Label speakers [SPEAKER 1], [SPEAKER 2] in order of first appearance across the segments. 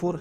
[SPEAKER 1] 4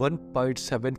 [SPEAKER 1] 1.75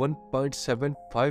[SPEAKER 1] 1.75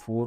[SPEAKER 1] 4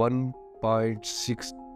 [SPEAKER 1] 1.6